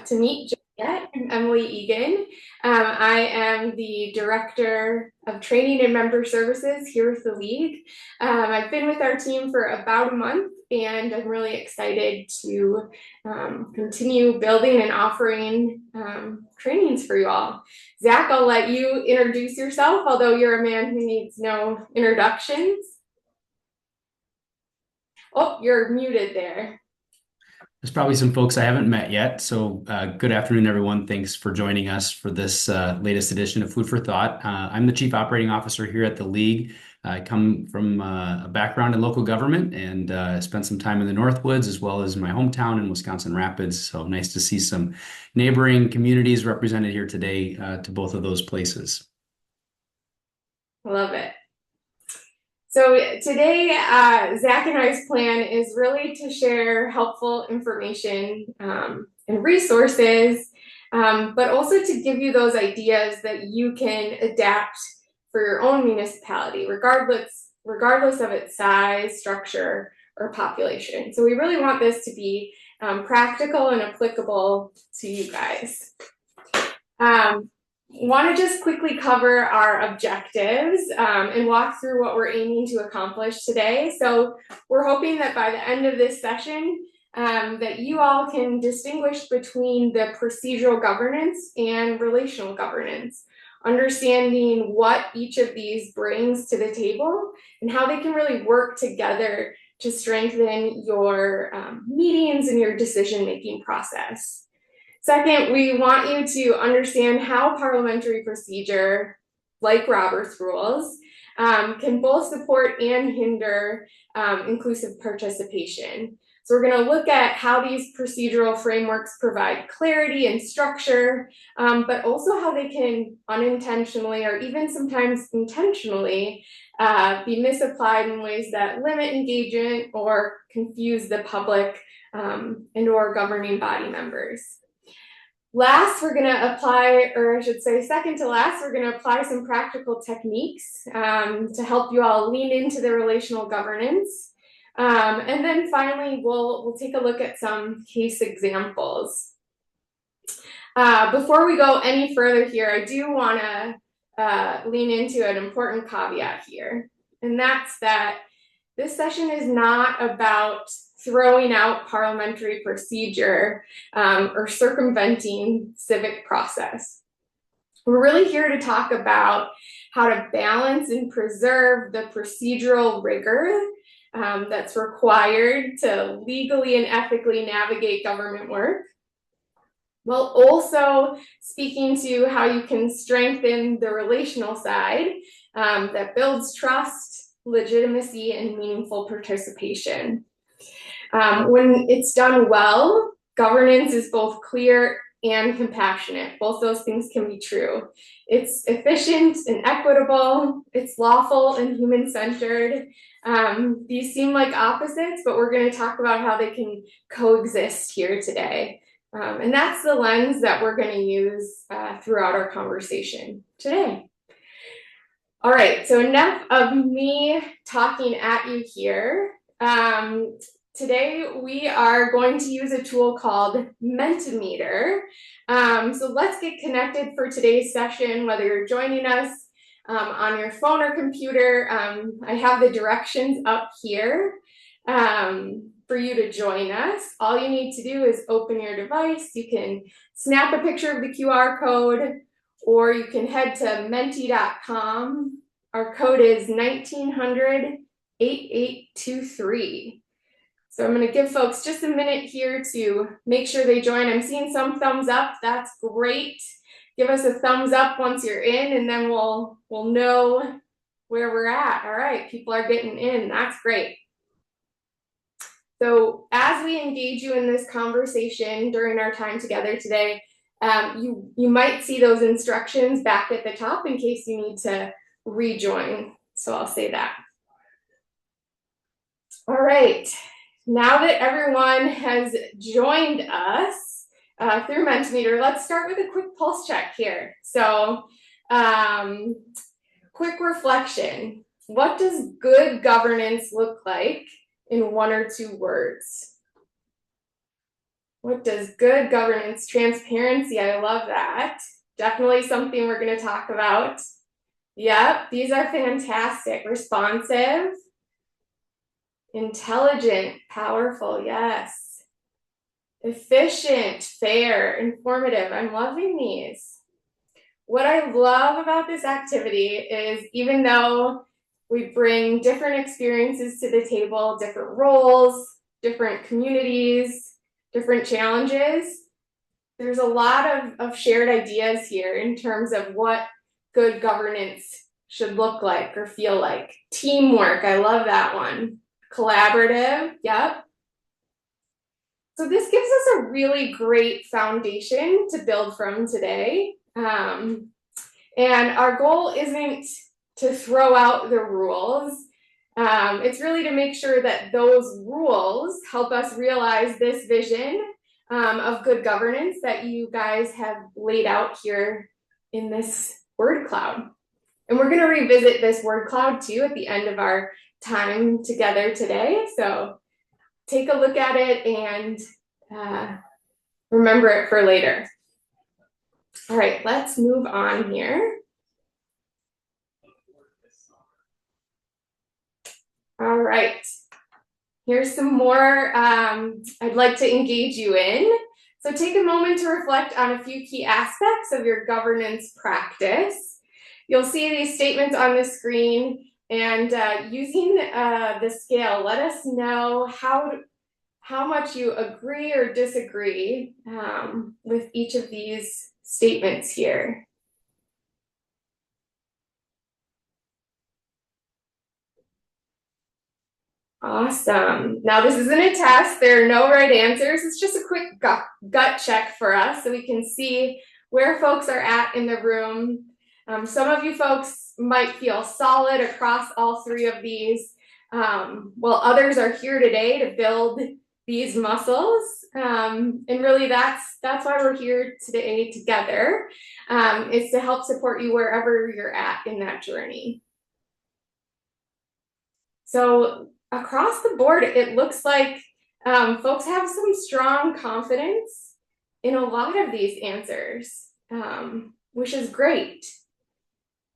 to meet Juliet. I'm Emily Egan. I am the Director of Training and Member Services here with the League. I've been with our team for about a month, and I'm really excited to continue building and offering trainings for you all. Zach, I'll let you introduce yourself, although you're a man who needs no introductions. Oh, you're muted there. There's probably some folks I haven't met yet. So, good afternoon, everyone. Thanks for joining us for this latest edition of Food for Thought. I'm the Chief Operating Officer here at the League. I come from a background in local government and spent some time in the Northwoods as well as my hometown in Wisconsin Rapids. So, nice to see some neighboring communities represented here today to both of those places. Love it. So today, Zach and I's plan is really to share helpful information and resources, but also to give you those ideas that you can adapt for your own municipality, regardless of its size, structure, or population. So we really want this to be practical and applicable to you guys. Want to just quickly cover our objectives and walk through what we're aiming to accomplish today. So we're hoping that by the end of this session that you all can distinguish between the procedural governance and relational governance, understanding what each of these brings to the table and how they can really work together to strengthen your meetings and your decision-making process. Second, we want you to understand how parliamentary procedure, like Robert's rules, can both support and hinder inclusive participation. So we're going to look at how these procedural frameworks provide clarity and structure, but also how they can unintentionally or even sometimes intentionally be misapplied in ways that limit engagement or confuse the public and or governing body members. Last, we're going to apply, or I should say second to last, we're going to apply some practical techniques to help you all lean into the relational governance. And then finally, we'll take a look at some case examples. Before we go any further here, I do want to lean into an important caveat here, and that's that this session is not about throwing out parliamentary procedure or circumventing civic process. We're really here to talk about how to balance and preserve the procedural rigor that's required to legally and ethically navigate government work, while also speaking to how you can strengthen the relational side that builds trust, legitimacy, and meaningful participation. When it's done well, governance is both clear and compassionate. Both those things can be true. It's efficient and equitable. It's lawful and human-centered. These seem like opposites, but we're going to talk about how they can coexist here today. And that's the lens that we're going to use throughout our conversation today. All right, so enough of me talking at you here. Today, we are going to use a tool called Mentimeter. So let's get connected for today's session, whether you're joining us on your phone or computer. I have the directions up here for you to join us. All you need to do is open your device. You can snap a picture of the QR code, or you can head to menti.com. Our code is 1900 8823. So I'm going to give folks just a minute here to make sure they join. I'm seeing some thumbs up. That's great. Give us a thumbs up once you're in, and then we'll know where we're at. All right, people are getting in. That's great. So as we engage you in this conversation during our time together today, you might see those instructions back at the top in case you need to rejoin. So I'll say that. All right. Now that everyone has joined us through Mentimeter, let's start with a quick pulse check here. So, quick reflection. What does good governance look like in one or two words? What does good governance? Transparency, I love that. Definitely something we're going to talk about. Yep, these are fantastic. Responsive, intelligent, powerful, yes. Efficient, fair, informative. I'm loving these. What I love about this activity is even though we bring different experiences to the table, different roles, different communities, different challenges, there's a lot of shared ideas here in terms of what good governance should look like or feel like. Teamwork, I love that one. Collaborative, yep. So this gives us a really great foundation to build from today. And our goal isn't to throw out the rules. It's really to make sure that those rules help us realize this vision of good governance that you guys have laid out here in this word cloud. And we're going to revisit this word cloud too at the end of our time together today. So take a look at it and remember it for later. All right, let's move on here. All right, here's some more I'd like to engage you in. So take a moment to reflect on a few key aspects of your governance practice. You'll see these statements on the screen, and using the scale, let us know how much you agree or disagree with each of these statements here. Awesome. Now, this isn't a test. There are no right answers. It's just a quick gut check for us so we can see where folks are at in the room. Some of you folks might feel solid across all three of these, while others are here today to build these muscles. And really that's why we're here today together, is to help support you wherever you're at in that journey. So across the board, it looks like folks have some strong confidence in a lot of these answers, which is great.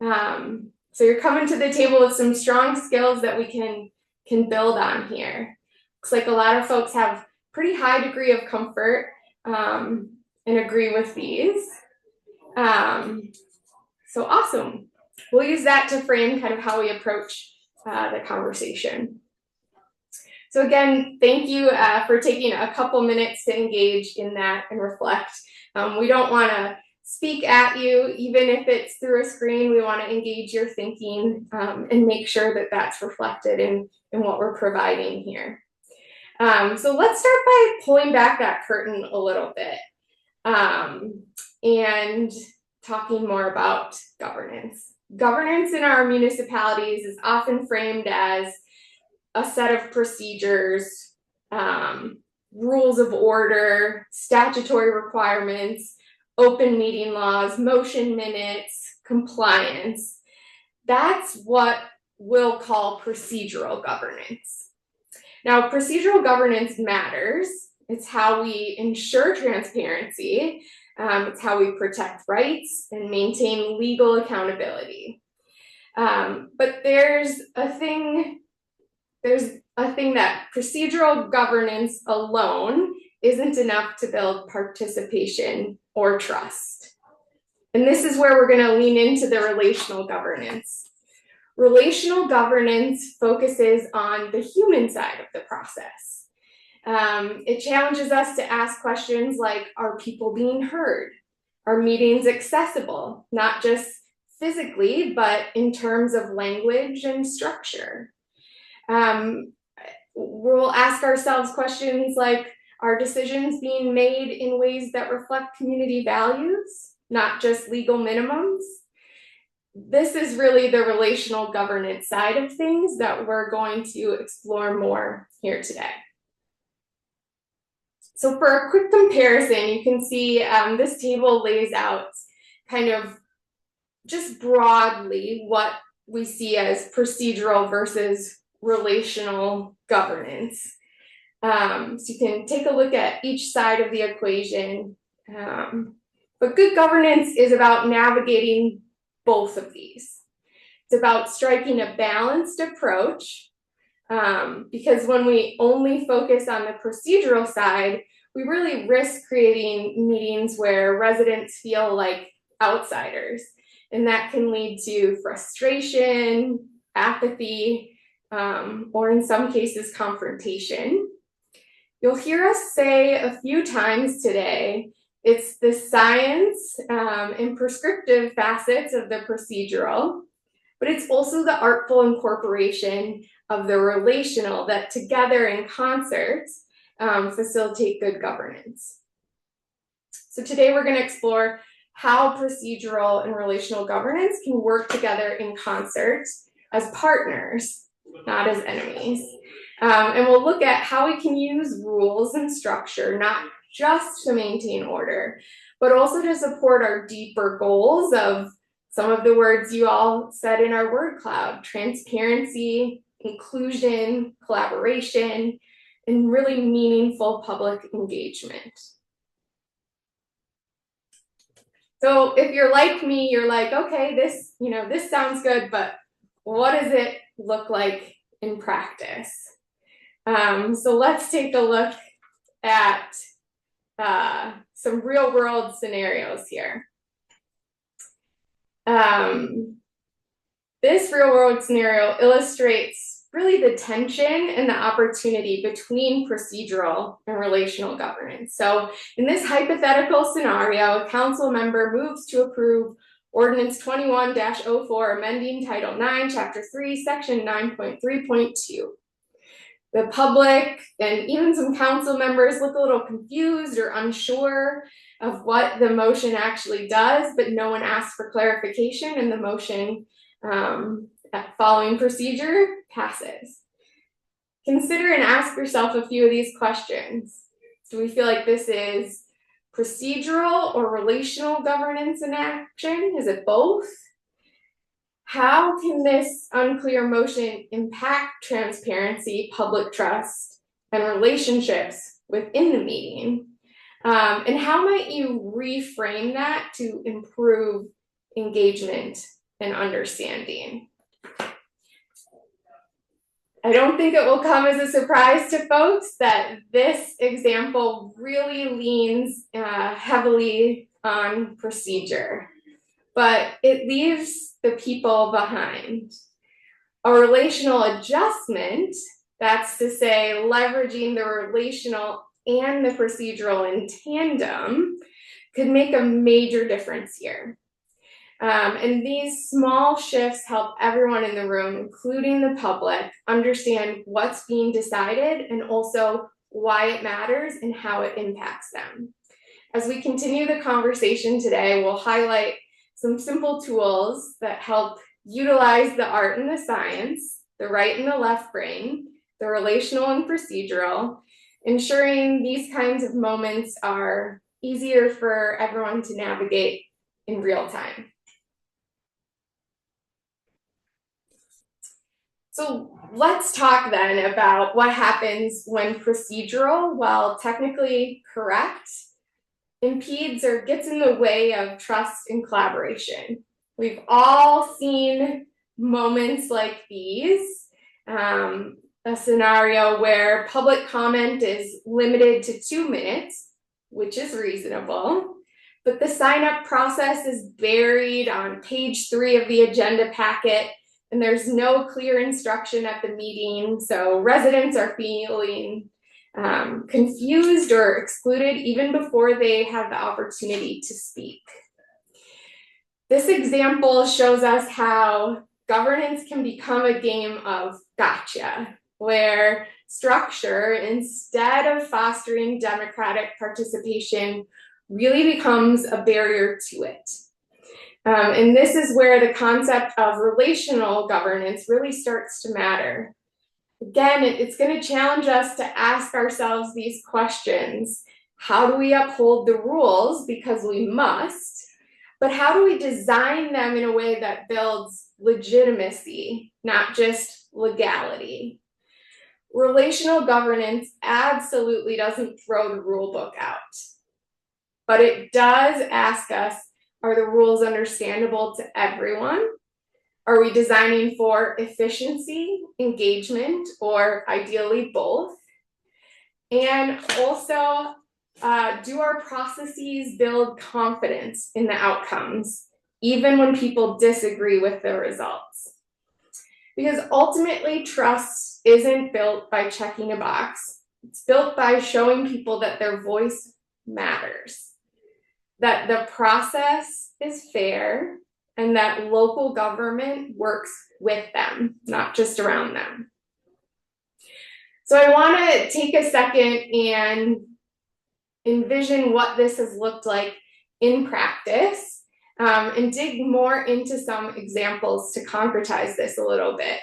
So you're coming to the table with some strong skills that we can build on here. Looks like a lot of folks have pretty high degree of comfort and agree with these. So awesome. We'll use that to frame kind of how we approach the conversation. So again, thank you for taking a couple minutes to engage in that and reflect. We don't want to speak at you, even if it's through a screen. We want to engage your thinking and make sure that that's reflected in what we're providing here. So let's start by pulling back that curtain a little bit and talking more about governance. Governance in our municipalities is often framed as a set of procedures, rules of order, statutory requirements, open meeting laws, motion minutes, compliance. That's what we'll call procedural governance. Now, procedural governance matters. It's how we ensure transparency. It's how we protect rights and maintain legal accountability. But there's a thing that procedural governance alone isn't enough to build participation or trust. And this is where we're going to lean into the relational governance. Relational governance focuses on the human side of the process. It challenges us to ask questions like, are people being heard? Are meetings accessible, not just physically, but in terms of language and structure? We'll ask ourselves questions like, are decisions being made in ways that reflect community values, not just legal minimums? This is really the relational governance side of things that we're going to explore more here today. So for a quick comparison, you can see this table lays out kind of just broadly what we see as procedural versus relational governance. So you can take a look at each side of the equation. But good governance is about navigating both of these. It's about striking a balanced approach, because when we only focus on the procedural side, we really risk creating meetings where residents feel like outsiders, and that can lead to frustration, apathy, or in some cases, confrontation. You'll hear us say a few times today, it's the science and prescriptive facets of the procedural, but it's also the artful incorporation of the relational that together in concert facilitate good governance. So today we're going to explore how procedural and relational governance can work together in concert as partners, not as enemies. And we'll look at how we can use rules and structure, not just to maintain order, but also to support our deeper goals of some of the words you all said in our word cloud: transparency, inclusion, collaboration, and really meaningful public engagement. So if you're like me, you're like, okay, this sounds good, but what does it look like in practice? So let's take a look at some real world scenarios here. This real world scenario illustrates really the tension and the opportunity between procedural and relational governance. So in this hypothetical scenario, a council member moves to approve Ordinance 21-04, amending Title 9, Chapter 3, Section 9.3.2. The public and even some council members look a little confused or unsure of what the motion actually does, but no one asks for clarification, and the motion following procedure passes. Consider and ask yourself a few of these questions. Do we feel like this is procedural or relational governance in action? Is it both? How can this unclear motion impact transparency, public trust, and relationships within the meeting? And how might you reframe that to improve engagement and understanding? I don't think it will come as a surprise to folks that this example really leans heavily on procedure, but it leaves the people behind. A relational adjustment, that's to say leveraging the relational and the procedural in tandem, could make a major difference here. And these small shifts help everyone in the room, including the public, understand what's being decided and also why it matters and how it impacts them. As we continue the conversation today, we'll highlight some simple tools that help utilize the art and the science, the right and the left brain, the relational and procedural, ensuring these kinds of moments are easier for everyone to navigate in real time. So let's talk then about what happens when procedural, while technically correct, impedes or gets in the way of trust and collaboration. We've all seen moments like these, a scenario where public comment is limited to 2 minutes, which is reasonable, but the sign-up process is buried on page 3 of the agenda packet, and there's no clear instruction at the meeting, so residents are feeling confused or excluded even before they have the opportunity to speak. This example shows us how governance can become a game of gotcha, where structure, instead of fostering democratic participation, really becomes a barrier to it. And this is where the concept of relational governance really starts to matter. Again, it's going to challenge us to ask ourselves these questions. How do we uphold the rules because we must? But how do we design them in a way that builds legitimacy, not just legality? Relational governance absolutely doesn't throw the rule book out, but it does ask us, are the rules understandable to everyone? Are we designing for efficiency, engagement, or ideally both? And also, do our processes build confidence in the outcomes, even when people disagree with the results? Because ultimately, trust isn't built by checking a box. It's built by showing people that their voice matters, that the process is fair, and that local government works with them, not just around them. So I want to take a second and envision what this has looked like in practice, and dig more into some examples to concretize this a little bit.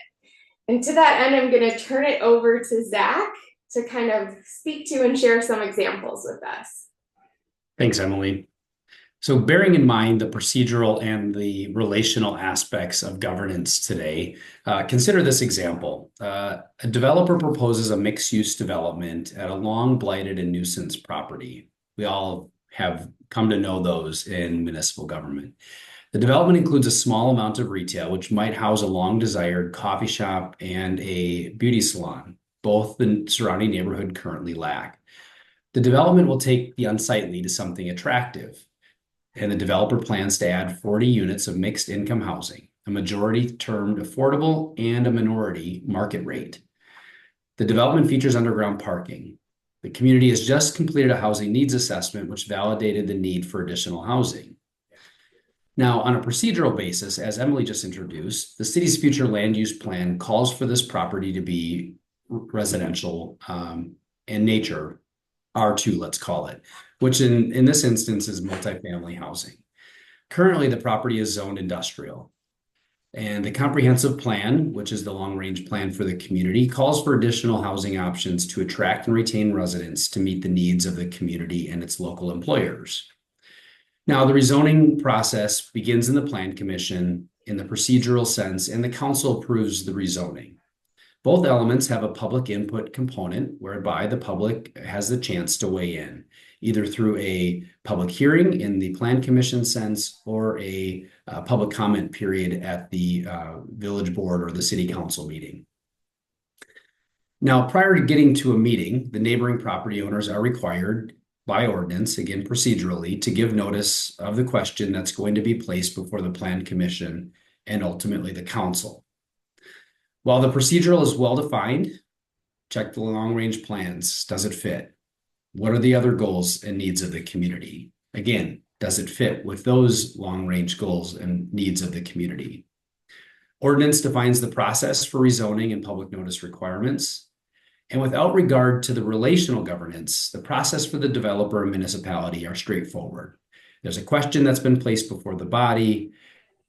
And to that end, I'm going to turn it over to Zach to kind of speak to and share some examples with us. Thanks, Emily. So bearing in mind the procedural and the relational aspects of governance today, consider this example. A developer proposes a mixed-use development at a long blighted and nuisance property. We all have come to know those in municipal government. The development includes a small amount of retail, which might house a long-desired coffee shop and a beauty salon, both the surrounding neighborhood currently lack. The development will take the unsightly to something attractive, and the developer plans to add 40 units of mixed income housing, a majority termed affordable and a minority market rate. The development features underground parking. The community has just completed a housing needs assessment, which validated the need for additional housing. Now, on a procedural basis, as Emily just introduced, the city's future land use plan calls for this property to be residential in nature, R2, let's call it, which in this instance is multifamily housing. Currently, the property is zoned industrial. And the comprehensive plan, which is the long-range plan for the community, calls for additional housing options to attract and retain residents to meet the needs of the community and its local employers. Now, the rezoning process begins in the Plan Commission in the procedural sense, and the council approves the rezoning. Both elements have a public input component whereby the public has the chance to weigh in, either through a public hearing in the Plan Commission sense or a public comment period at the village board or the city council meeting. Now, prior to getting to a meeting, the neighboring property owners are required by ordinance, again procedurally, to give notice of the question that's going to be placed before the Plan Commission and ultimately the council. While the procedural is well-defined, check the long-range plans. Does it fit? What are the other goals and needs of the community? Again, does it fit with those long-range goals and needs of the community? Ordinance defines the process for rezoning and public notice requirements. And without regard to the relational governance, the process for the developer and municipality are straightforward. There's a question that's been placed before the body.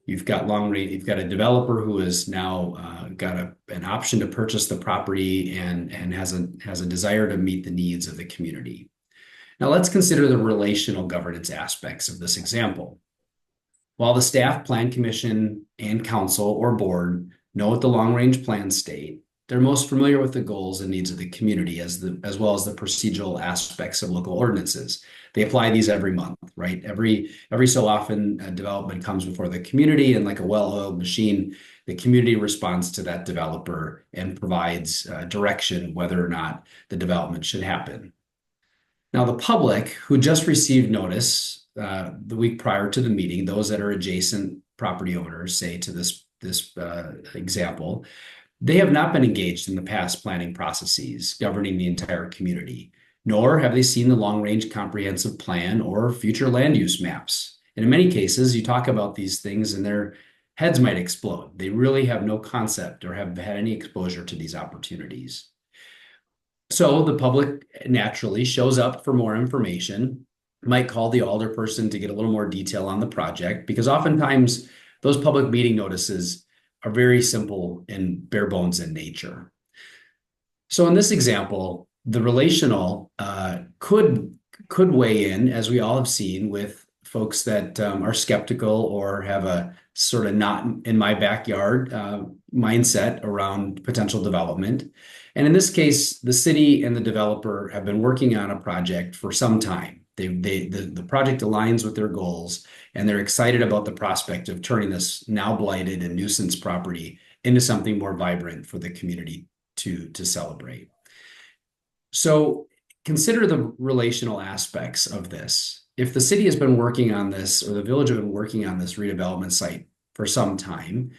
You've got a developer who has now got an option to purchase the property and has a desire to meet the needs of the community. Now let's consider the relational governance aspects of this example. While the staff, Plan Commission, and council or board know what the long-range plans state, they're most familiar with the goals and needs of the community as well as the procedural aspects of local ordinances. They apply these every month, right? Every so often, a development comes before the community, and like a well-oiled machine, the community responds to that developer and provides direction whether or not the development should happen. Now, the public who just received notice the week prior to the meeting, those that are adjacent property owners, say to this example, they have not been engaged in the past planning processes governing the entire community, nor have they seen the long-range comprehensive plan or future land use maps. And in many cases, you talk about these things and their heads might explode. They really have no concept or have had any exposure to these opportunities. So the public naturally shows up for more information, might call the alderperson to get a little more detail on the project, because oftentimes those public meeting notices are very simple and bare bones in nature. So in this example, the relational could weigh in, as we all have seen, with folks that are skeptical or have a sort of not in my backyard mindset around potential development. And in this case, the city and the developer have been working on a project for some time. The project aligns with their goals, and they're excited about the prospect of turning this now blighted and nuisance property into something more vibrant for the community to celebrate. So consider the relational aspects of this. If the city has been working on this, or the village have been working on this redevelopment site for some time,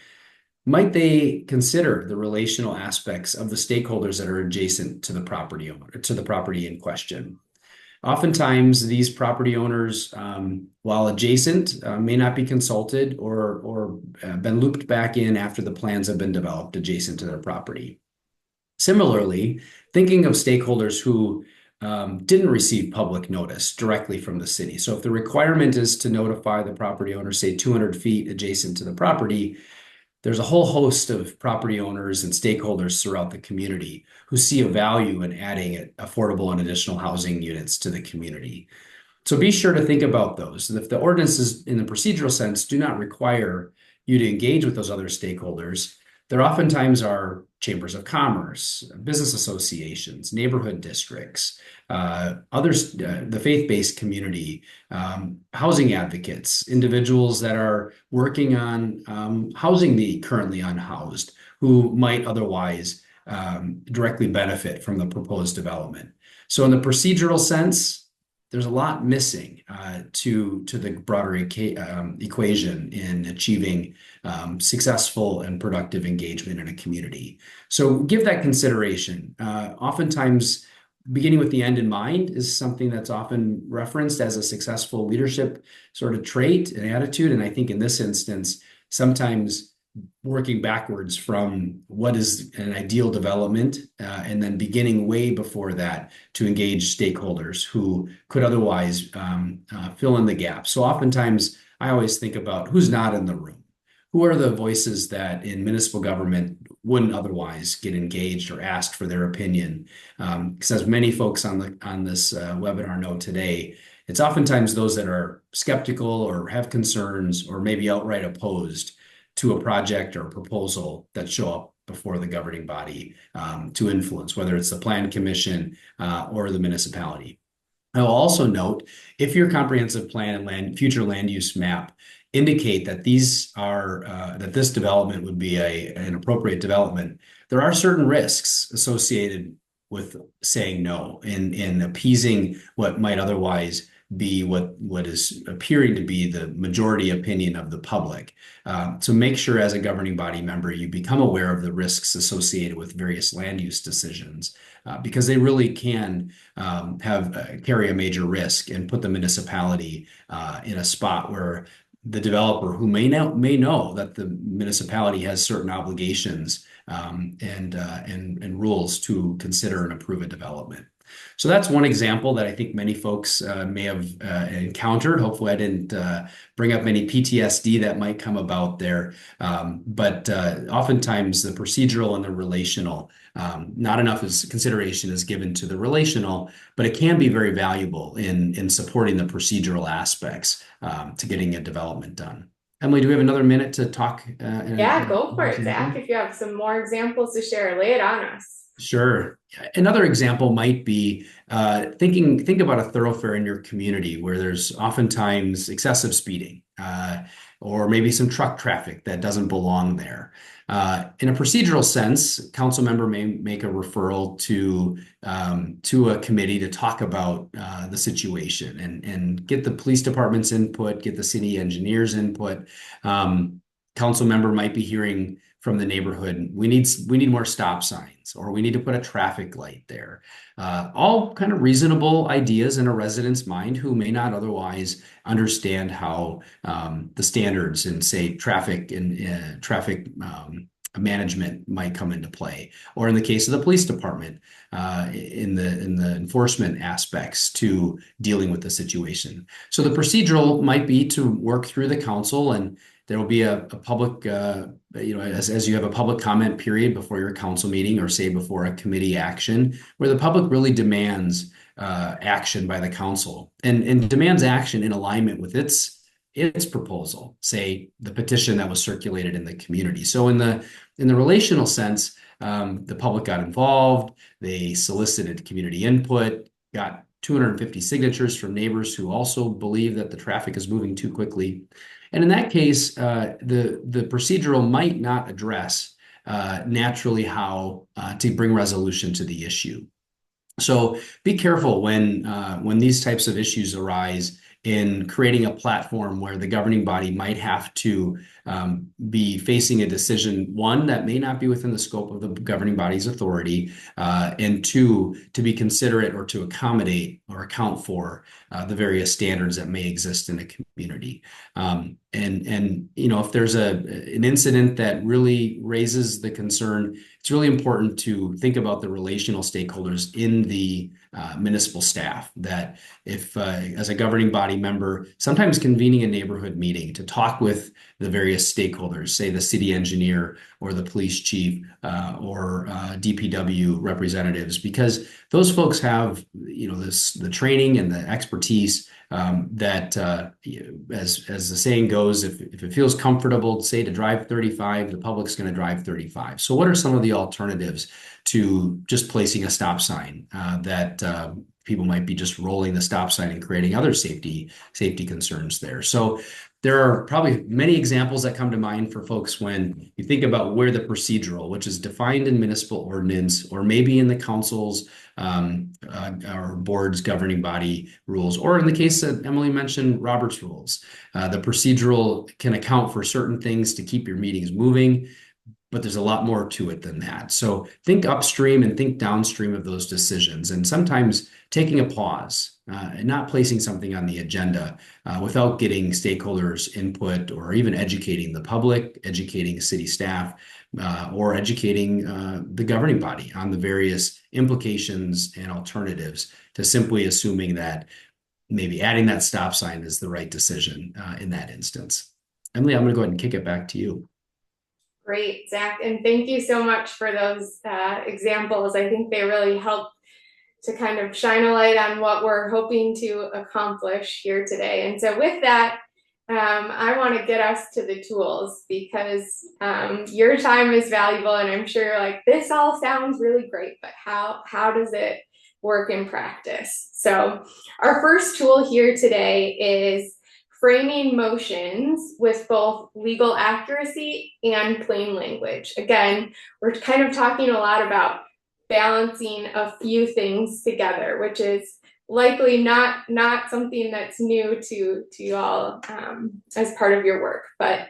might they consider the relational aspects of the stakeholders that are adjacent to the property owner, to the property in question? Oftentimes, these property owners, while adjacent, may not be consulted or been looped back in after the plans have been developed adjacent to their property. Similarly, thinking of stakeholders who didn't receive public notice directly from the city. So if the requirement is to notify the property owner, say 200 feet adjacent to the property, there's a whole host of property owners and stakeholders throughout the community who see a value in adding affordable and additional housing units to the community. So be sure to think about those. If the ordinances in the procedural sense do not require you to engage with those other stakeholders, there oftentimes are chambers of commerce, business associations, neighborhood districts, others, the faith-based community, housing advocates, individuals that are working on housing the currently unhoused who might otherwise directly benefit from the proposed development. So in the procedural sense, there's a lot missing to the broader equation in achieving successful and productive engagement in a community. So give that consideration. Oftentimes, beginning with the end in mind is something that's often referenced as a successful leadership sort of trait and attitude. And I think in this instance, sometimes working backwards from what is an ideal development and then beginning way before that to engage stakeholders who could otherwise fill in the gap. So oftentimes I always think about who's not in the room. Who are the voices that in municipal government wouldn't otherwise get engaged or asked for their opinion? Because as many folks on this webinar know today, it's oftentimes those that are skeptical or have concerns or maybe outright opposed to a project or a proposal that show up before the governing body to influence, whether it's the plan commission or the municipality. I will also note, if your comprehensive plan and future land use map indicate that that this development would be an appropriate development, there are certain risks associated with saying no in appeasing what might otherwise be what is appearing to be the majority opinion of the public. So make sure as a governing body member, you become aware of the risks associated with various land use decisions because they really can carry a major risk and put the municipality in a spot where the developer who may know that the municipality has certain obligations and rules to consider and approve a development. So that's one example that I think many folks may have encountered. Hopefully I didn't bring up any PTSD that might come about there. But oftentimes the procedural and the relational, not enough consideration is given to the relational, but it can be very valuable in supporting the procedural aspects to getting a development done. Emily, do we have another minute to talk? Yeah, go for it, Zach. If you have some more examples to share, lay it on us. Sure. Another example might be think about a thoroughfare in your community where there's oftentimes excessive speeding or maybe some truck traffic that doesn't belong there. In a procedural sense, council member may make a referral to a committee to talk about the situation and get the police department's input, get the city engineer's input. Council member might be hearing from the neighborhood, we need more stop signs, or we need to put a traffic light there. All kind of reasonable ideas in a resident's mind who may not otherwise understand how the standards in, say, traffic and traffic management might come into play, or in the case of the police department, in the enforcement aspects to dealing with the situation. So the procedural might be to work through the council, and there will be a public, as you have a public comment period before your council meeting, or say before a committee action, where the public really demands action by the council and demands action in alignment with its proposal, say the petition that was circulated in the community. So in the relational sense, the public got involved. They solicited community input, got 250 signatures from neighbors who also believe that the traffic is moving too quickly. And in that case, the procedural might not address naturally how to bring resolution to the issue. So be careful when these types of issues arise in creating a platform where the governing body might have to be facing a decision, one, that may not be within the scope of the governing body's authority, and two, to be considerate or to accommodate or account for the various standards that may exist in a community. And you know, if there's an incident that really raises the concern, it's really important to think about the relational stakeholders in the municipal staff. That if, as a governing body member, sometimes convening a neighborhood meeting to talk with the various stakeholders, say the city engineer or the police chief or DPW representatives, because those folks have, you know, the training and the expertise that, as the saying goes, if it feels comfortable, say, to drive 35, the public's going to drive 35. So what are some of the alternatives to just placing a stop sign that people might be just rolling the stop sign and creating other safety concerns there? So there are probably many examples that come to mind for folks when you think about where the procedural, which is defined in municipal ordinance or maybe in the council's or board's governing body rules, or in the case that Emily mentioned, Robert's rules. The procedural can account for certain things to keep your meetings moving, but there's a lot more to it than that. So think upstream and think downstream of those decisions, and sometimes taking a pause and not placing something on the agenda without getting stakeholders' input or even educating the public, educating city staff, or educating the governing body on the various implications and alternatives to simply assuming that maybe adding that stop sign is the right decision in that instance. Emily, I'm going to go ahead and kick it back to you. Great, Zach, and thank you so much for those examples. I think they really help to kind of shine a light on what we're hoping to accomplish here today. And so with that, I want to get us to the tools, because your time is valuable, and I'm sure you're like, this all sounds really great, but how does it work in practice? So our first tool here today is framing motions with both legal accuracy and plain language. Again, we're kind of talking a lot about balancing a few things together, which is likely not something that's new to you all as part of your work. But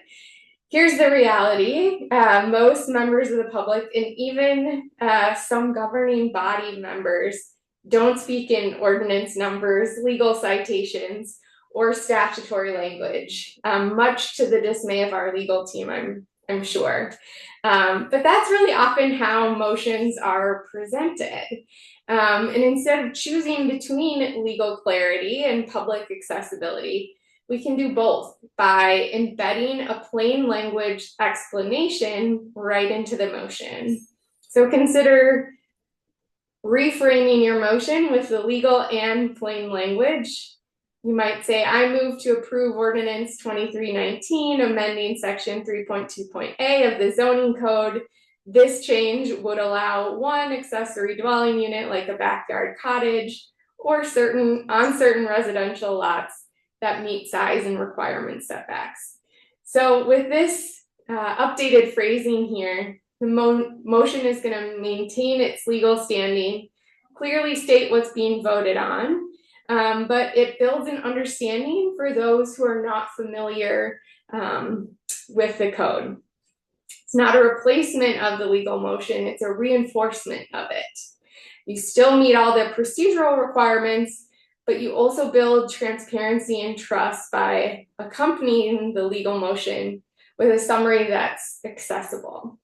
here's the reality. Most members of the public, and even some governing body members, don't speak in ordinance numbers, legal citations, or statutory language, much to the dismay of our legal team, I'm sure. But that's really often how motions are presented. And instead of choosing between legal clarity and public accessibility, we can do both by embedding a plain language explanation right into the motion. So consider reframing your motion with the legal and plain language. You might say, I move to approve Ordinance 2319, amending Section 3.2.a of the zoning code. This change would allow one accessory dwelling unit, like a backyard cottage, or on certain residential lots that meet size and requirement setbacks. So with this updated phrasing here, the motion is going to maintain its legal standing, clearly state what's being voted on, but it builds an understanding for those who are not familiar with the code. It's not a replacement of the legal motion, it's a reinforcement of it. You still meet all the procedural requirements, but you also build transparency and trust by accompanying the legal motion with a summary that's accessible.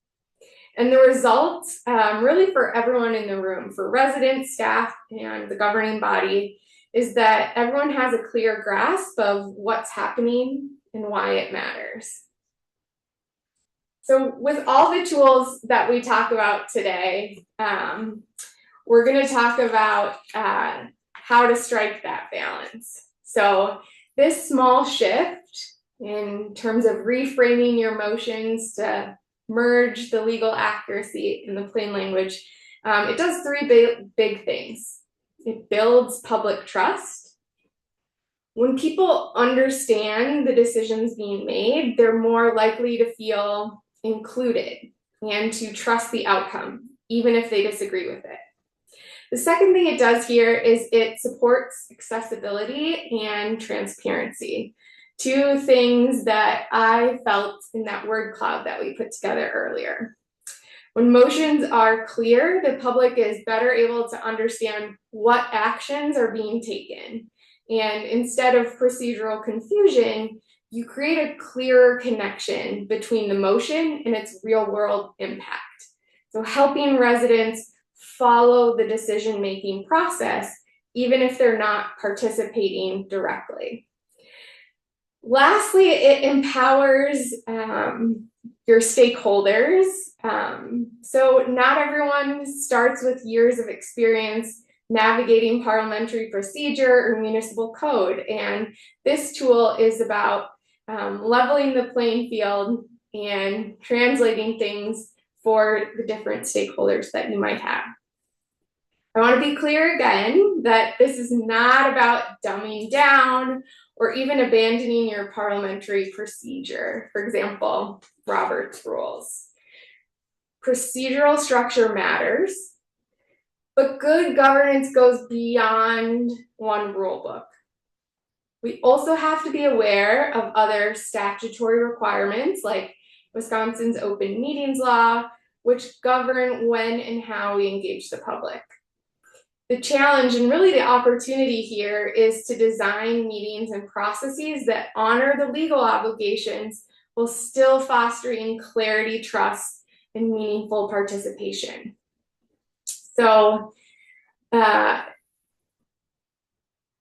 And the result, really for everyone in the room, for residents, staff, and the governing body, is that everyone has a clear grasp of what's happening and why it matters. So with all the tools that we talk about today, we're going to talk about how to strike that balance. So this small shift in terms of reframing your motions to merge the legal accuracy in the plain language, it does three big things. It builds public trust. When people understand the decisions being made, they're more likely to feel included and to trust the outcome, even if they disagree with it. The second thing it does here is it supports accessibility and transparency, two things that I felt in that word cloud that we put together earlier. When motions are clear, the public is better able to understand what actions are being taken. And instead of procedural confusion, you create a clearer connection between the motion and its real-world impact. So helping residents follow the decision-making process, even if they're not participating directly. Lastly, it empowers your stakeholders. So not everyone starts with years of experience navigating parliamentary procedure or municipal code. And this tool is about leveling the playing field and translating things for the different stakeholders that you might have. I want to be clear again that this is not about dumbing down or even abandoning your parliamentary procedure. For example, Robert's rules. Procedural structure matters, but good governance goes beyond one rule book. We also have to be aware of other statutory requirements like Wisconsin's open meetings law, which govern when and how we engage the public. The challenge and really the opportunity here is to design meetings and processes that honor the legal obligations while still fostering clarity, trust, and meaningful participation. So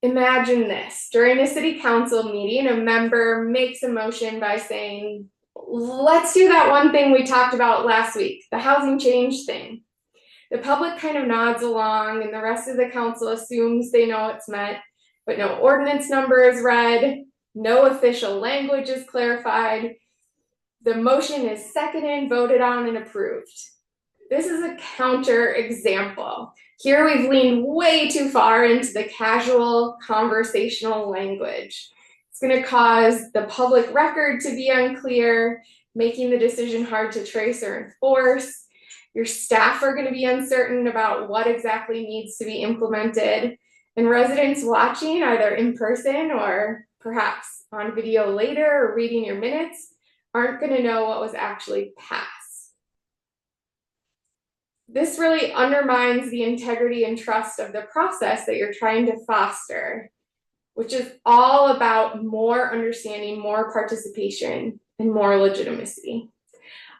imagine this. During a city council meeting, a member makes a motion by saying, let's do that one thing we talked about last week, the housing change thing. The public kind of nods along and the rest of the council assumes they know what's meant, but no ordinance number is read, no official language is clarified. The motion is seconded, voted on, and approved. This is a counter example. Here we've leaned way too far into the casual conversational language. It's going to cause the public record to be unclear, making the decision hard to trace or enforce. Your staff are going to be uncertain about what exactly needs to be implemented, and residents watching either in person or perhaps on video later or reading your minutes aren't going to know what was actually passed. This really undermines the integrity and trust of the process that you're trying to foster, which is all about more understanding, more participation, and more legitimacy.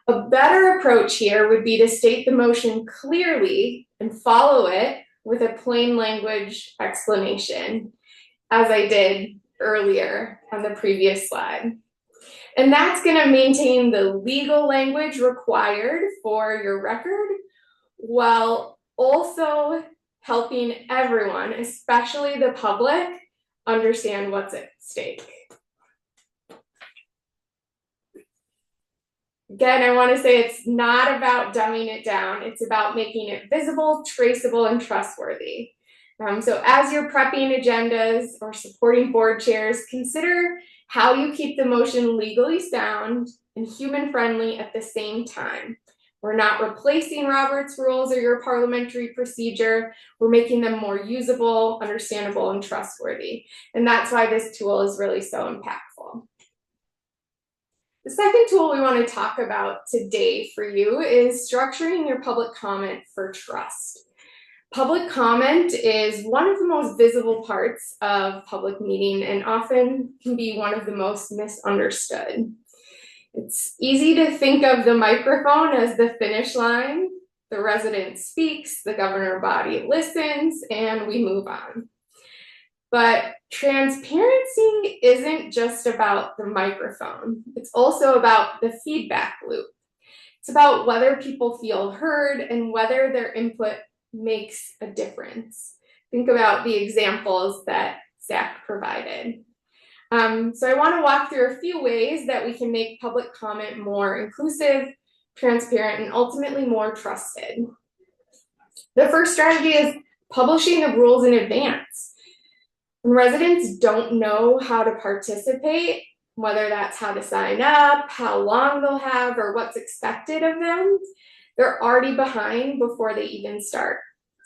A better approach here would be to state the motion clearly and follow it with a plain language explanation, as I did earlier on the previous slide. And that's going to maintain the legal language required for your record while also helping everyone, especially the public, understand what's at stake. Again, I want to say it's not about dumbing it down. It's about making it visible, traceable, and trustworthy. So as you're prepping agendas or supporting board chairs, consider how you keep the motion legally sound and human-friendly at the same time. We're not replacing Robert's rules or your parliamentary procedure. We're making them more usable, understandable, and trustworthy. And that's why this tool is really so impactful. The second tool we want to talk about today for you is structuring your public comment for trust. Public comment is one of the most visible parts of public meeting and often can be one of the most misunderstood. It's easy to think of the microphone as the finish line. The resident speaks, the governing body listens, and we move on. But transparency isn't just about the microphone. It's also about the feedback loop. It's about whether people feel heard and whether their input makes a difference. Think about the examples that Zach provided. So I want to walk through a few ways that we can make public comment more inclusive, transparent, and ultimately more trusted. The first strategy is publishing the rules in advance. When residents don't know how to participate, whether that's how to sign up, how long they'll have, or what's expected of them, they're already behind before they even start.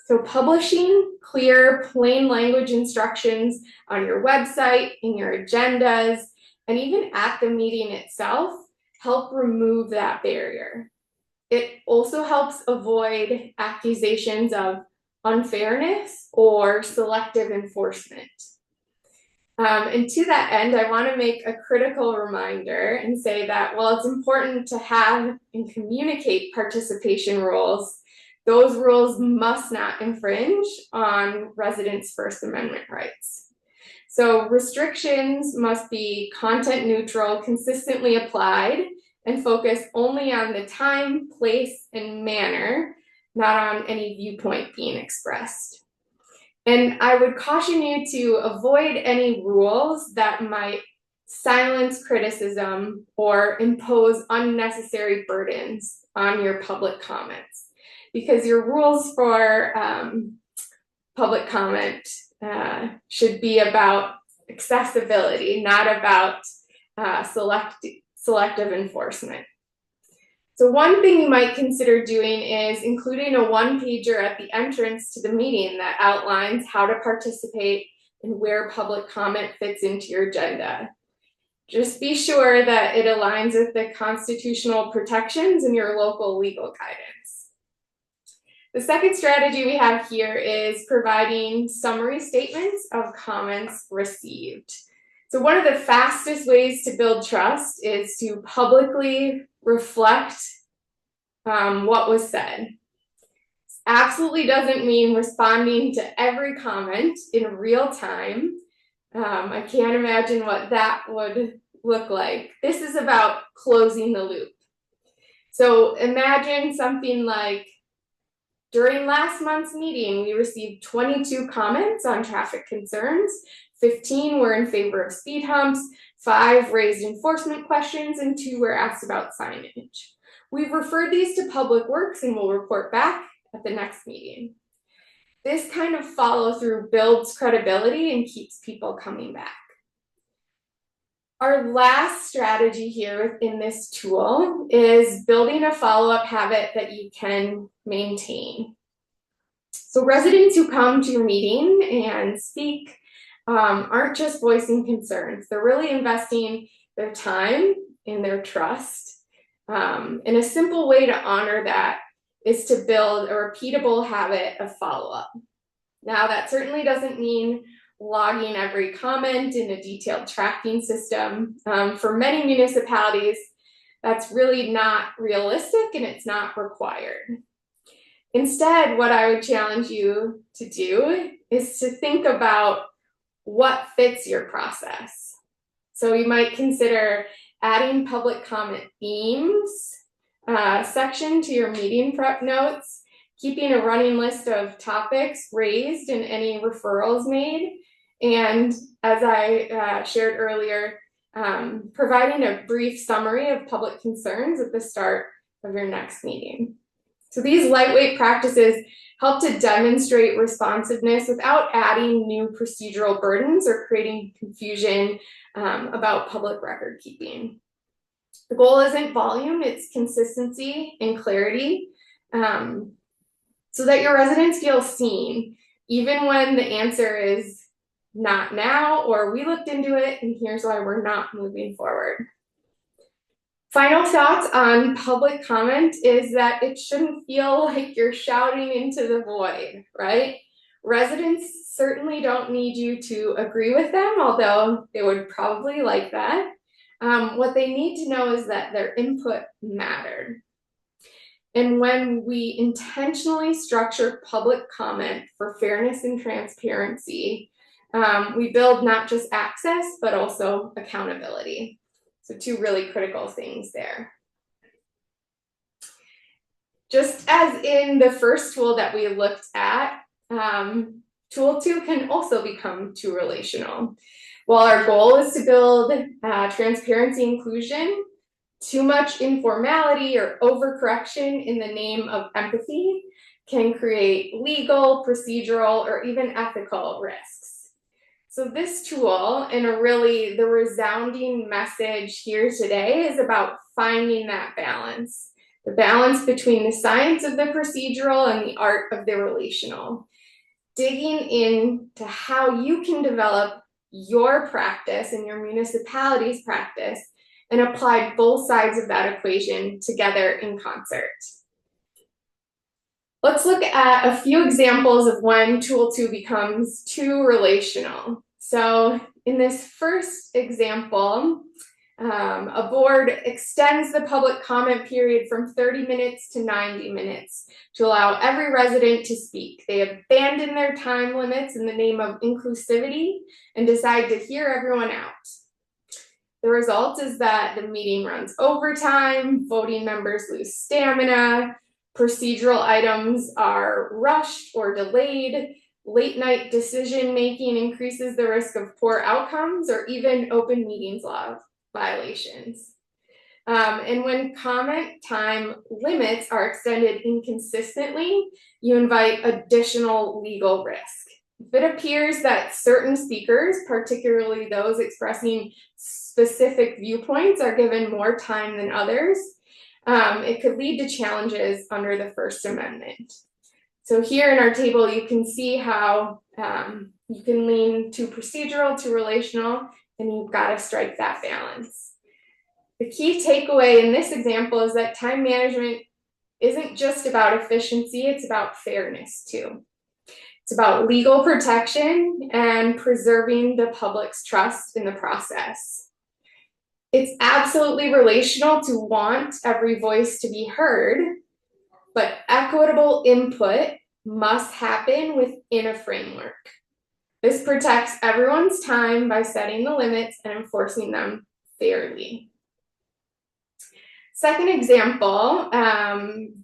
So publishing clear, plain language instructions on your website, in your agendas, and even at the meeting itself help remove that barrier. It also helps avoid accusations of unfairness or selective enforcement. And to that end, I want to make a critical reminder and say that while it's important to have and communicate participation rules, those rules must not infringe on residents' First Amendment rights. So restrictions must be content neutral, consistently applied, and focus only on the time, place, and manner, not on any viewpoint being expressed. And I would caution you to avoid any rules that might silence criticism or impose unnecessary burdens on your public comments, because your rules for public comment should be about accessibility, not about selective enforcement. So one thing you might consider doing is including a one-pager at the entrance to the meeting that outlines how to participate and where public comment fits into your agenda. Just be sure that it aligns with the constitutional protections and your local legal guidance. The second strategy we have here is providing summary statements of comments received. So one of the fastest ways to build trust is to publicly reflect what was said. Absolutely doesn't mean responding to every comment in real time. I can't imagine what that would look like. This is about closing the loop. So imagine something like, during last month's meeting, we received 22 comments on traffic concerns. 15 were in favor of speed humps, 5 raised enforcement questions, and 2 were asked about signage. We've referred these to Public Works and will report back at the next meeting. This kind of follow through builds credibility and keeps people coming back. Our last strategy here within this tool is building a follow-up habit that you can maintain. So residents who come to your meeting and speak aren't just voicing concerns. They're really investing their time and their trust. And a simple way to honor that is to build a repeatable habit of follow-up. Now, that certainly doesn't mean logging every comment in a detailed tracking system. For many municipalities, that's really not realistic and it's not required. Instead, what I would challenge you to do is to think about what fits your process. So you might consider adding public comment themes section to your meeting prep notes, keeping a running list of topics raised and any referrals made, and as I shared earlier, providing a brief summary of public concerns at the start of your next meeting. So these lightweight practices help to demonstrate responsiveness without adding new procedural burdens or creating confusion about public record keeping. The goal isn't volume, it's consistency and clarity, so that your residents feel seen, even when the answer is not now, or we looked into it and here's why we're not moving forward. Final thoughts on public comment is that it shouldn't feel like you're shouting into the void, right? Residents certainly don't need you to agree with them, although they would probably like that. What they need to know is that their input mattered. And when we intentionally structure public comment for fairness and transparency, we build not just access, but also accountability. So 2 really critical things there. Just as in the first tool that we looked at, tool 2 can also become too relational. While our goal is to build transparency inclusion, Too much informality or overcorrection in the name of empathy can create legal, procedural, or even ethical risks. So this tool, and the resounding message here today, is about finding that balance. The balance between the science of the procedural and the art of the relational. Digging into how you can develop your practice and your municipality's practice and apply both sides of that equation together in concert. Let's look at a few examples of when Tool 2 becomes too relational. So in this first example, a board extends the public comment period from 30 minutes to 90 minutes to allow every resident to speak. They abandon their time limits in the name of inclusivity and decide to hear everyone out. The result is that the meeting runs overtime, voting members lose stamina, procedural items are rushed or delayed, late night decision making increases the risk of poor outcomes or even open meetings law violations. And when comment time limits are extended inconsistently, you invite additional legal risk. If it appears that certain speakers, particularly those expressing specific viewpoints, are given more time than others, it could lead to challenges under the First Amendment. So here in our table, you can see how you can lean to procedural, to relational, and you've got to strike that balance. The key takeaway in this example is that time management isn't just about efficiency, it's about fairness too. It's about legal protection and preserving the public's trust in the process. It's absolutely relational to want every voice to be heard, but equitable input must happen within a framework. This protects everyone's time by setting the limits and enforcing them fairly. Second example,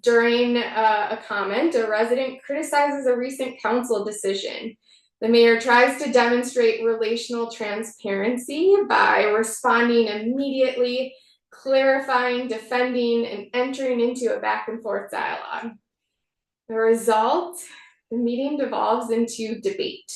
during a comment, a resident criticizes a recent council decision. The mayor tries to demonstrate relational transparency by responding immediately, clarifying, defending, and entering into a back and forth dialogue. The result, the meeting devolves into debate.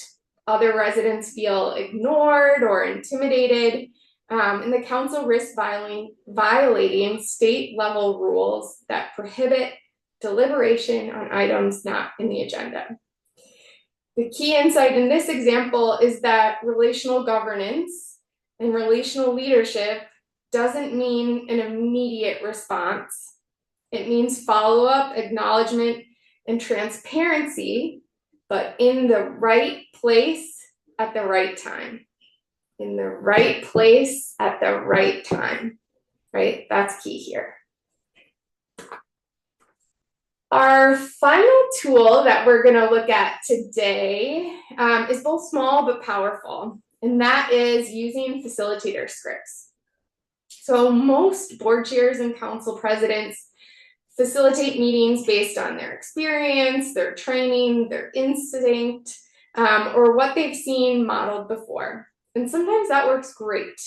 Other residents feel ignored or intimidated, and the council risks violating state-level rules that prohibit deliberation on items not in the agenda. The key insight in this example is that relational governance and relational leadership doesn't mean an immediate response. It means follow-up, acknowledgement, and transparency, but in the right place at the right time. In the right place at the right time, right? That's key here. Our final tool that we're going to look at today is both small but powerful, and that is using facilitator scripts. So most board chairs and council presidents facilitate meetings based on their experience, their training, their instinct, or what they've seen modeled before. And sometimes that works great.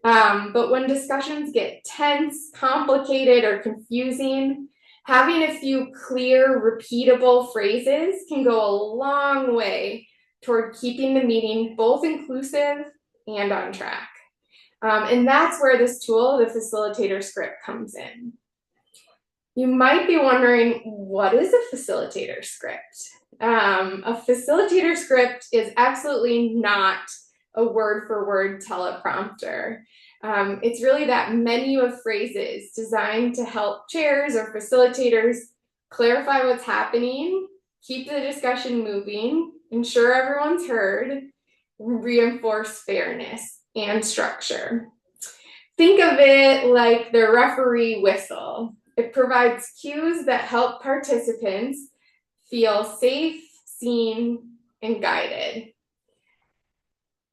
But when discussions get tense, complicated, or confusing, having a few clear, repeatable phrases can go a long way toward keeping the meeting both inclusive and on track. And that's where this tool, the facilitator script, comes in. You might be wondering, what is a facilitator script? A facilitator script is absolutely not a word-for-word teleprompter. It's really that menu of phrases designed to help chairs or facilitators clarify what's happening, keep the discussion moving, ensure everyone's heard, reinforce fairness and structure. Think of it like the referee whistle. It provides cues that help participants feel safe, seen, and guided.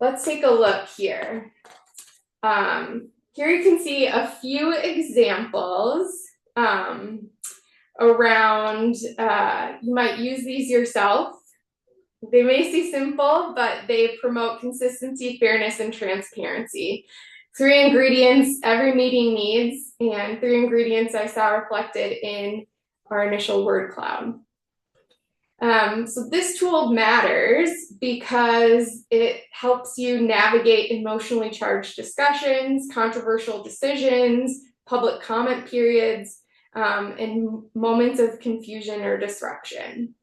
Let's take a look here. Here you can see a few examples around, you might use these yourself. They may seem simple, but they promote consistency, fairness, and transparency. 3 ingredients every meeting needs, and 3 ingredients I saw reflected in our initial word cloud. So this tool matters because it helps you navigate emotionally charged discussions, controversial decisions, public comment periods, and moments of confusion or disruption.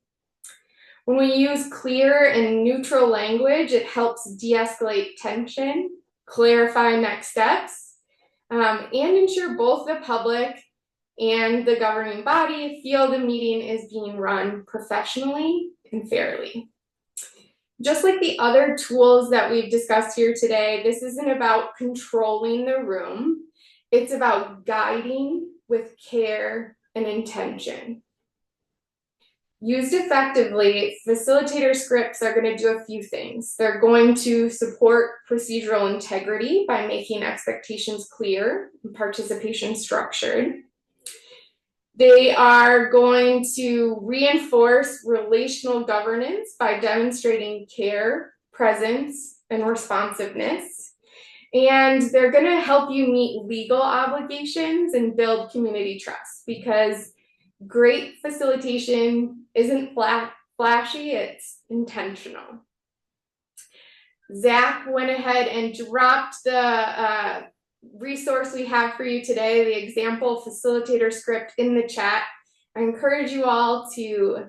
When we use clear and neutral language, it helps de-escalate tension, clarify next steps, and ensure both the public and the governing body feel the meeting is being run professionally and fairly. Just like the other tools that we've discussed here today, this isn't about controlling the room. It's about guiding with care and intention. Used effectively, facilitator scripts are going to do a few things. They're going to support procedural integrity by making expectations clear and participation structured. They are going to reinforce relational governance by demonstrating care, presence, and responsiveness. And they're going to help you meet legal obligations and build community trust, because great facilitation isn't flashy, it's intentional. Zach went ahead and dropped the resource we have for you today, the example facilitator script, in the chat. I encourage you all to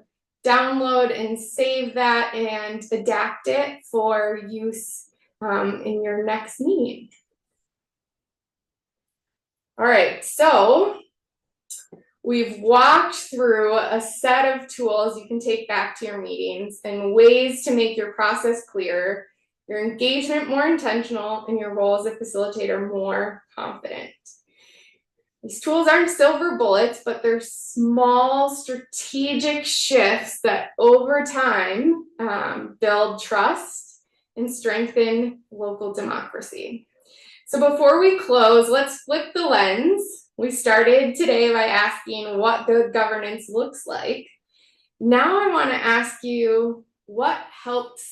download and save that and adapt it for use in your next meeting. All right, so we've walked through a set of tools you can take back to your meetings and ways to make your process clearer, your engagement more intentional, and your role as a facilitator more confident. These tools aren't silver bullets, but they're small strategic shifts that over time build trust and strengthen local democracy. So before we close, let's flip the lens. We started today by asking what good governance looks like. Now I want to ask you, what helps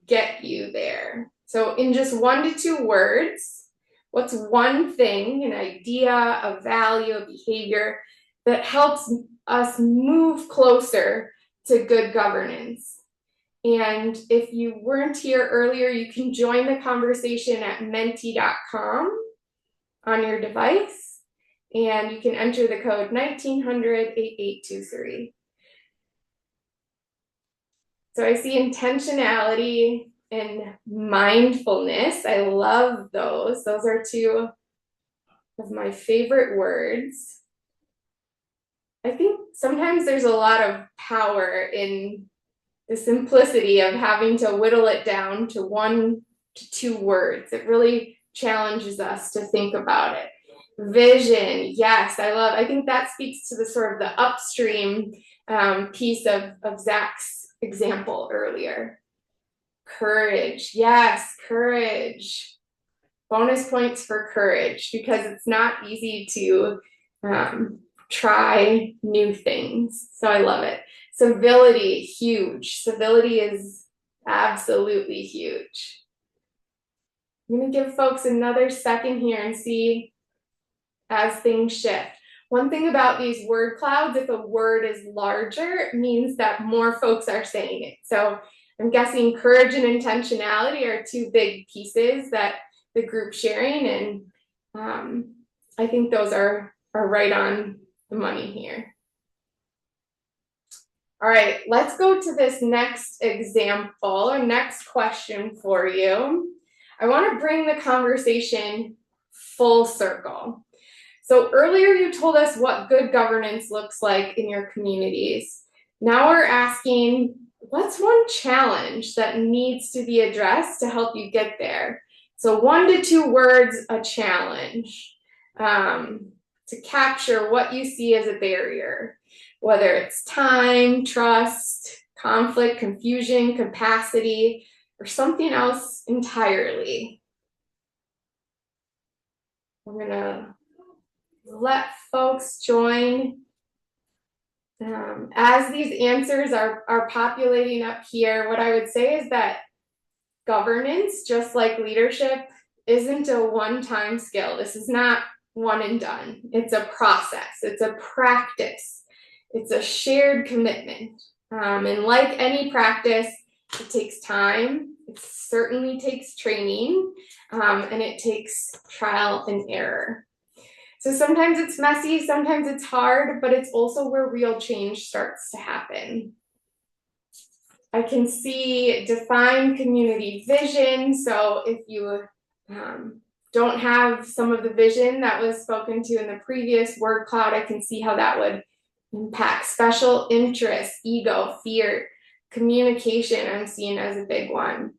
get you there? So in just 1 to 2 words, what's one thing, an idea, a value, a behavior that helps us move closer to good governance? And if you weren't here earlier, you can join the conversation at menti.com on your device, and you can enter the code 1900-8823. So I see intentionality and mindfulness. I love those. Those are 2 of my favorite words. I think sometimes there's a lot of power in the simplicity of having to whittle it down to 1 to 2 words. It really challenges us to think about it. Vision, yes, I think that speaks to the sort of the upstream piece of Zach's example earlier. Courage, yes, courage. Bonus points for courage, because it's not easy to try new things. So I love it. Civility, huge. Civility is absolutely huge. I'm going to give folks another second here and see as things shift. One thing about these word clouds, if a word is larger, it means that more folks are saying it. So I'm guessing courage and intentionality are 2 big pieces that the group's sharing, and I think those are right on the money here. All right, let's go to this next example or next question for you. I want to bring the conversation full circle. So earlier you told us what good governance looks like in your communities. Now we're asking, what's one challenge that needs to be addressed to help you get there? So 1 to 2 words, a challenge, to capture what you see as a barrier, whether it's time, trust, conflict, confusion, capacity, or something else entirely. We're gonna let folks join. As these answers are populating up here, what I would say is that governance, just like leadership, isn't a one-time skill. This is not one and done. It's a process. It's a practice. It's a shared commitment. And like any practice, it takes time. It certainly takes training, and it takes trial and error. So sometimes it's messy, sometimes it's hard, but it's also where real change starts to happen. I can see defined community vision. So if you don't have some of the vision that was spoken to in the previous word cloud, I can see how that would impact special interests, ego, fear, communication. I'm seeing as a big one.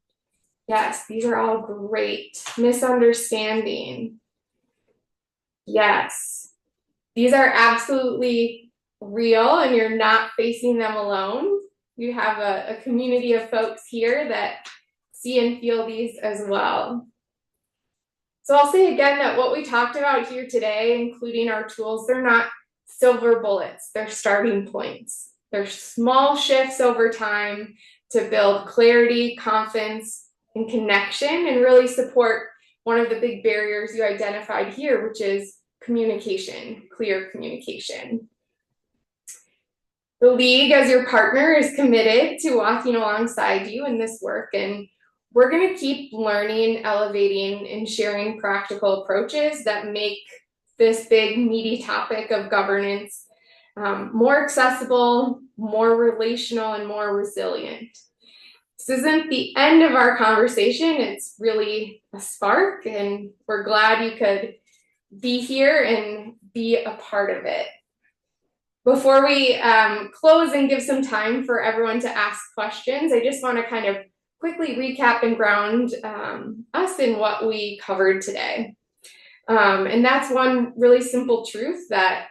Yes, these are all great. Misunderstanding. Yes, these are absolutely real, and you're not facing them alone. You have a community of folks here that see and feel these as well. So I'll say again that what we talked about here today, including our tools, they're not silver bullets, they're starting points. They're small shifts over time to build clarity, confidence, and connection, and really support one of the big barriers you identified here, which is communication, clear communication. The League, as your partner, is committed to walking alongside you in this work, and we're going to keep learning, elevating, and sharing practical approaches that make this big, meaty topic of governance more accessible, more relational, and more resilient. This isn't the end of our conversation. It's really a spark, and we're glad you could be here and be a part of it. Before we close and give some time for everyone to ask questions, I just want to kind of quickly recap and ground us in what we covered today. And that's one really simple truth, that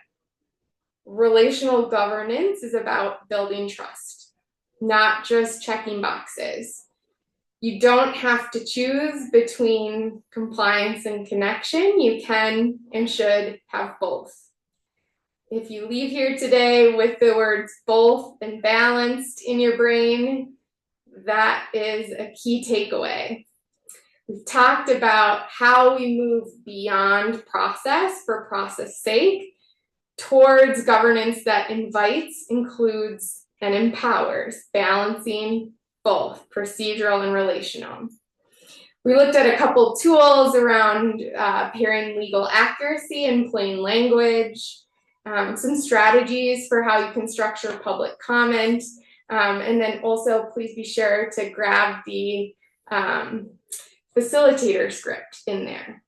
relational governance is about building trust, not just checking boxes. You don't have to choose between compliance and connection. You can and should have both. If you leave here today with the words both and balanced in your brain, that is a key takeaway. We've talked about how we move beyond process for process sake towards governance that invites, includes, and empowers, balancing both procedural and relational. We looked at a couple tools around pairing legal accuracy and plain language, some strategies for how you can structure public comment, and then also please be sure to grab the facilitator script in there,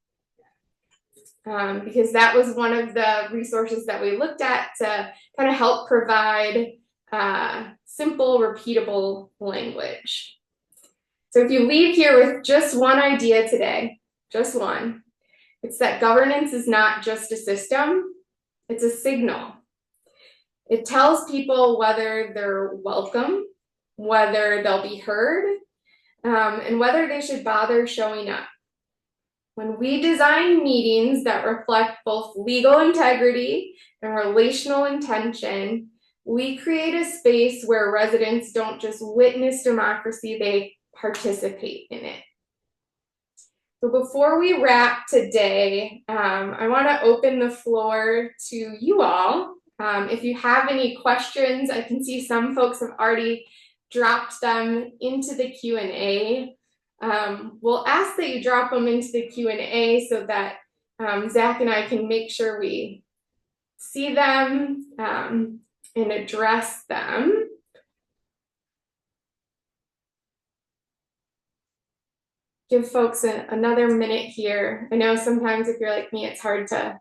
because that was one of the resources that we looked at to kind of help provide simple, repeatable language. So if you leave here with just one idea today, just one, it's that governance is not just a system, it's a signal. It tells people whether they're welcome, whether they'll be heard, and whether they should bother showing up. When we design meetings that reflect both legal integrity and relational intention, we create a space where residents don't just witness democracy, they participate in it. So before we wrap today, I want to open the floor to you all. If you have any questions, I can see some folks have already dropped them into the Q&A. We'll ask that you drop them into the Q&A so that Zach and I can make sure we see them and address them. Give folks another minute here. I know sometimes if you're like me, it's hard to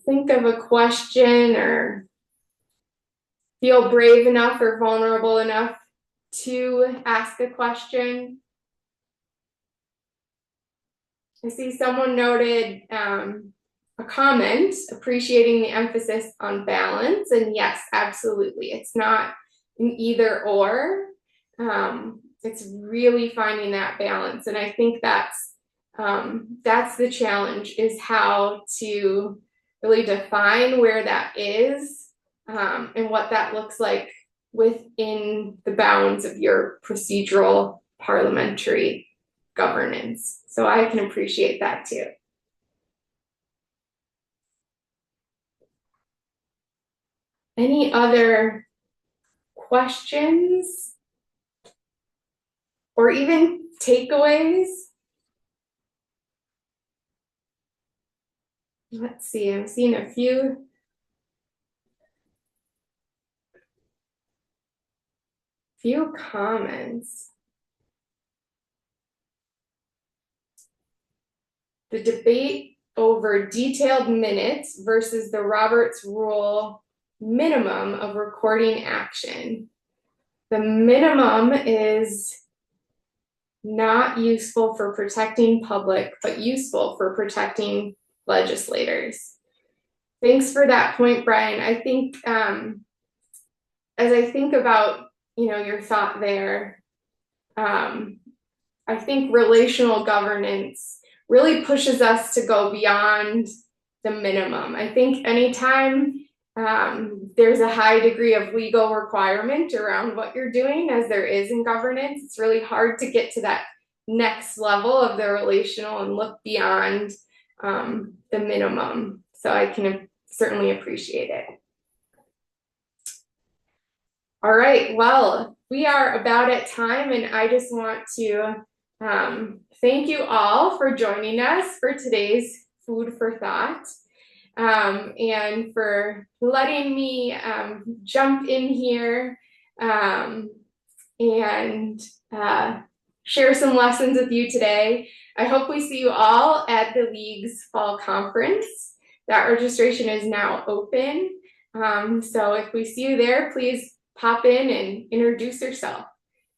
think of a question or feel brave enough or vulnerable enough to ask a question. I see someone noted a comment appreciating the emphasis on balance, and yes, absolutely. It's not an either or. It's really finding that balance, and I think that's the challenge, is how to really define where that is and what that looks like within the bounds of your procedural parliamentary governance. So I can appreciate that too. Any other questions or even takeaways? Let's see, I'm seeing a few. Few comments. The debate over detailed minutes versus the Roberts Rule minimum of recording action. The minimum is not useful for protecting public, but useful for protecting legislators. Thanks for that point, Brian. I think as I think about, your thought there, I think relational governance really pushes us to go beyond the minimum. I think anytime there's a high degree of legal requirement around what you're doing, as there is in governance, it's really hard to get to that next level of the relational and look beyond the minimum. So I can certainly appreciate it. All right, well, we are about at time, and I just want to thank you all for joining us for today's Food for Thought, and for letting me jump in here and share some lessons with you today. I hope we see you all at the League's Fall Conference. That registration is now open. So if we see you there, please pop in and introduce yourself.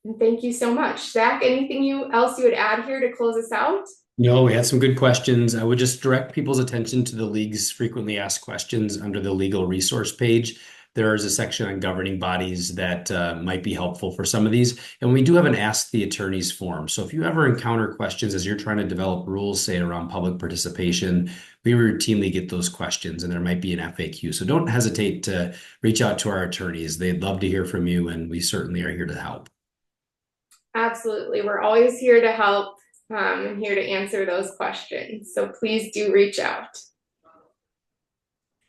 And thank you so much. Zach, anything else you would add here to close us out? No, we had some good questions. I would just direct people's attention to the league's frequently asked questions under the legal resource page. There is a section on governing bodies that might be helpful for some of these. And we do have an Ask the Attorneys form. So if you ever encounter questions as you're trying to develop rules, say around public participation, we routinely get those questions and there might be an FAQ. So don't hesitate to reach out to our attorneys. They'd love to hear from you, and we certainly are here to help. Absolutely. We're always here to help and here to answer those questions. So please do reach out.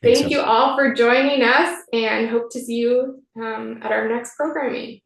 Thank you all for joining us, and hope to see you at our next programming.